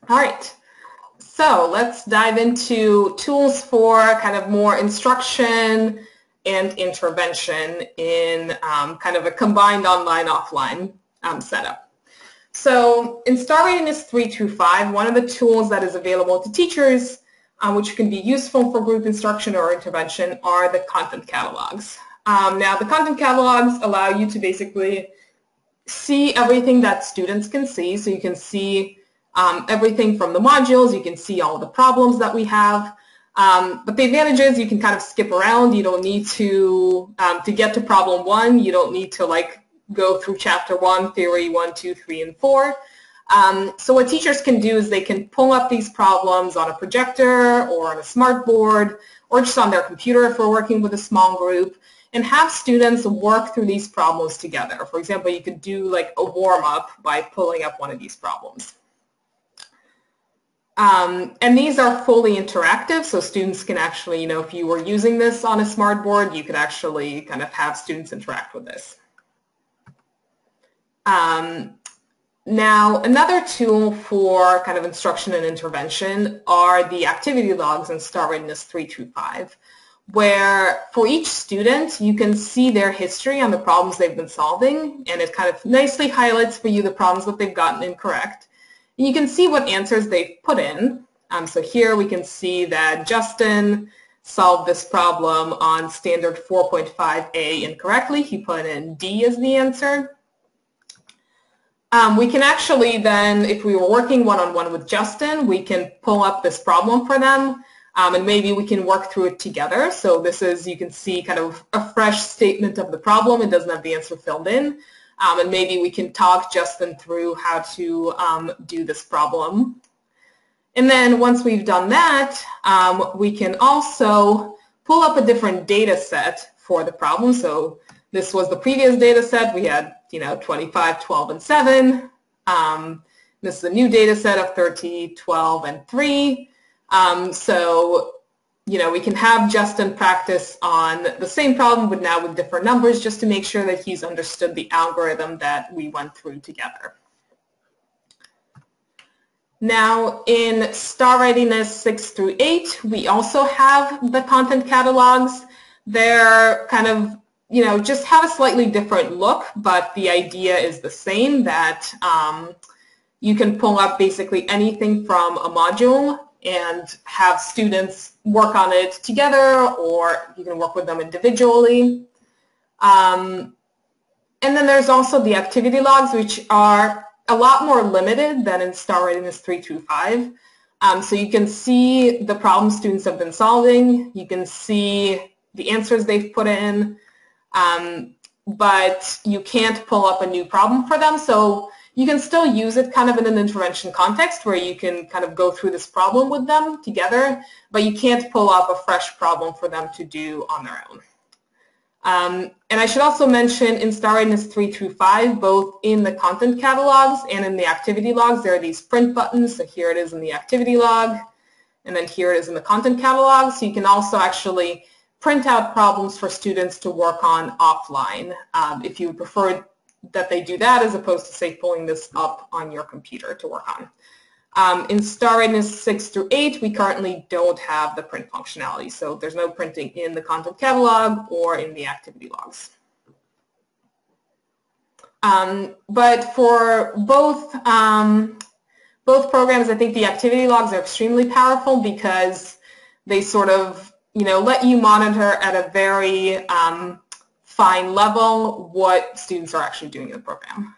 All right, so let's dive into tools for kind of more instruction and intervention in kind of a combined online-offline setup. So in Star Readiness 325, one of the tools that is available to teachers, which can be useful for group instruction or intervention, are the content catalogs. Now, the content catalogs allow you to basically see everything that students can see. So you can see everything from the modules, you can see all the problems that we have. But the advantage is you can kind of skip around. You don't need to get to problem 1, you don't need to like go through chapter 1, theory 1, 2, 3, and 4. So what teachers can do is they can pull up these problems on a projector or on a smart board or just on their computer if we're working with a small group, and have students work through these problems together. For example, you could do like a warm-up by pulling up one of these problems. And these are fully interactive, so students can actually, if you were using this on a smart board, you could actually kind of have students interact with this. Now, another tool for kind of instruction and intervention are the activity logs in Star Readiness 325, where for each student, you can see their history on the problems they've been solving, and it kind of nicely highlights for you the problems that they've gotten incorrect. And you can see what answers they've put in. So here we can see that Justin solved this problem on standard 4.5a incorrectly. He put in D as the answer. We can actually then, if we were working one-on-one with Justin, we can pull up this problem for them, and maybe we can work through it together. So this is, you can see kind of a fresh statement of the problem. It doesn't have the answer filled in. And maybe we can talk Justin through how to do this problem. And then once we've done that, we can also pull up a different data set for the problem. So this was the previous data set. We had 25, 12, and 7. This is a new data set of 30, 12, and 3. So we can have Justin practice on the same problem, but now with different numbers, just to make sure that he's understood the algorithm that we went through together. Now, in Star Readiness 6 through 8, we also have the content catalogs. They're kind of, just have a slightly different look, but the idea is the same, that you can pull up basically anything from a module and have students work on it together, or you can work with them individually. And then there's also the activity logs, which are a lot more limited than in Star Readiness 3 through 5. So you can see the problems students have been solving, you can see the answers they've put in, but you can't pull up a new problem for them. So you can still use it kind of in an intervention context where you can kind of go through this problem with them together, but you can't pull up a fresh problem for them to do on their own. And I should also mention in Star Readiness 3 through 5, both in the content catalogs and in the activity logs, there are these print buttons. So here it is in the activity log, and then here it is in the content catalog. So you can also actually print out problems for students to work on offline if you prefer that they do that, as opposed to, say, pulling this up on your computer to work on. In Star Readiness 6 through 8, we currently don't have the print functionality, so there's no printing in the content catalog or in the activity logs. But for both programs, I think the activity logs are extremely powerful because they sort of let you monitor at a very fine level what students are actually doing in the program.